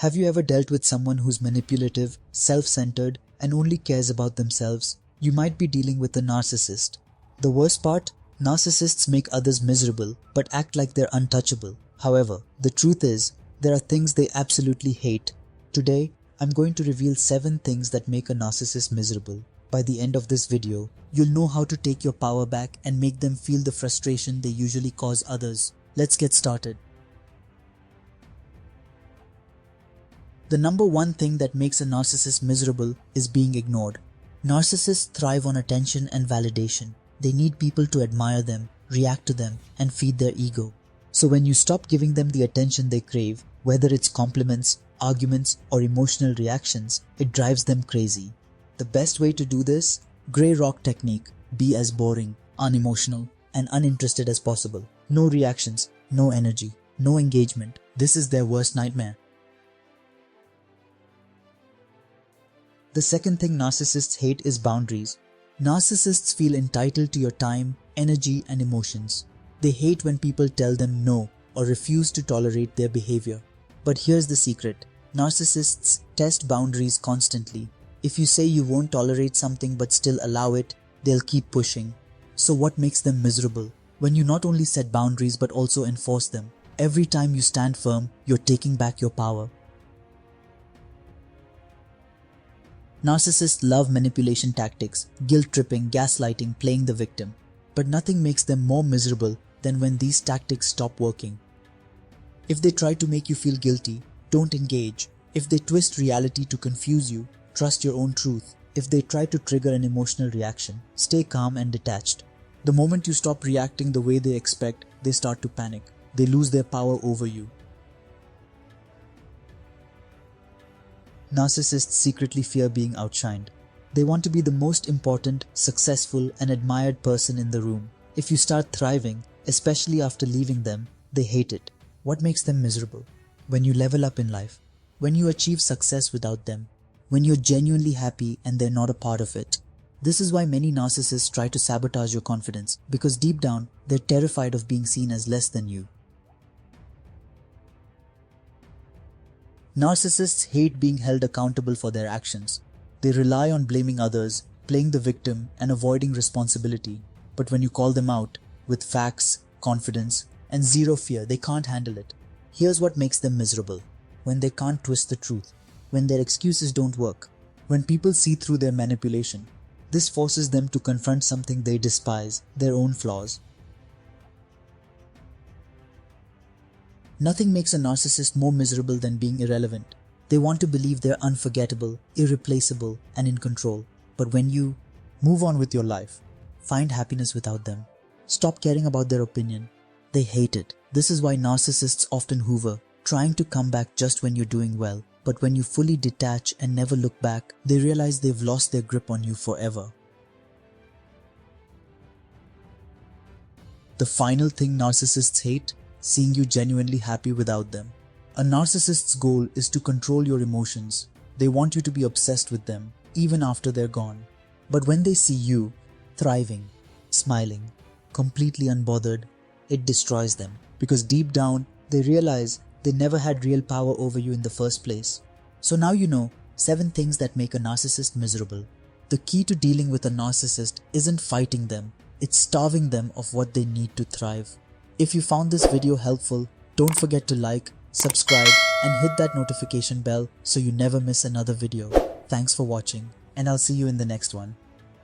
Have you ever dealt with someone who's manipulative, self-centered, and only cares about themselves? You might be dealing with a narcissist. The worst part? Narcissists make others miserable, but act like they're untouchable. However, the truth is, there are things they absolutely hate. Today, I'm going to reveal 7 things that make a narcissist miserable. By the end of this video, you'll know how to take your power back and make them feel the frustration they usually cause others. Let's get started. The number one thing that makes a narcissist miserable is being ignored. Narcissists thrive on attention and validation. They need people to admire them, react to them, and feed their ego. So when you stop giving them the attention they crave, whether it's compliments, arguments, or emotional reactions, it drives them crazy. The best way to do this? Grey rock technique. Be as boring, unemotional, and uninterested as possible. No reactions, no energy, no engagement. This is their worst nightmare. The second thing narcissists hate is boundaries. Narcissists feel entitled to your time, energy, and emotions. They hate when people tell them no or refuse to tolerate their behavior. But here's the secret. Narcissists test boundaries constantly. If you say you won't tolerate something but still allow it, they'll keep pushing. So what makes them miserable? When you not only set boundaries but also enforce them. Every time you stand firm, you're taking back your power. Narcissists love manipulation tactics, guilt-tripping, gaslighting, playing the victim. But nothing makes them more miserable than when these tactics stop working. If they try to make you feel guilty, don't engage. If they twist reality to confuse you, trust your own truth. If they try to trigger an emotional reaction, stay calm and detached. The moment you stop reacting the way they expect, they start to panic. They lose their power over you. Narcissists secretly fear being outshined. They want to be the most important, successful, and admired person in the room. If you start thriving, especially after leaving them, they hate it. What makes them miserable? When you level up in life. When you achieve success without them. When you're genuinely happy and they're not a part of it. This is why many narcissists try to sabotage your confidence, because deep down, they're terrified of being seen as less than you. Narcissists hate being held accountable for their actions. They rely on blaming others, playing the victim, and avoiding responsibility. But when you call them out, with facts, confidence, and zero fear, they can't handle it. Here's what makes them miserable. When they can't twist the truth. When their excuses don't work. When people see through their manipulation. This forces them to confront something they despise, their own flaws. Nothing makes a narcissist more miserable than being irrelevant. They want to believe they're unforgettable, irreplaceable, and in control. But when you move on with your life, find happiness without them, stop caring about their opinion, they hate it. This is why narcissists often hover, trying to come back just when you're doing well. But when you fully detach and never look back, they realize they've lost their grip on you forever. The final thing narcissists hate? Seeing you genuinely happy without them. A narcissist's goal is to control your emotions. They want you to be obsessed with them, even after they're gone. But when they see you thriving, smiling, completely unbothered, it destroys them. Because deep down, they realize they never had real power over you in the first place. So now you know 7 things that make a narcissist miserable. The key to dealing with a narcissist isn't fighting them, it's starving them of what they need to thrive. If you found this video helpful, don't forget to like, subscribe, and hit that notification bell so you never miss another video. Thanks for watching, and I'll see you in the next one.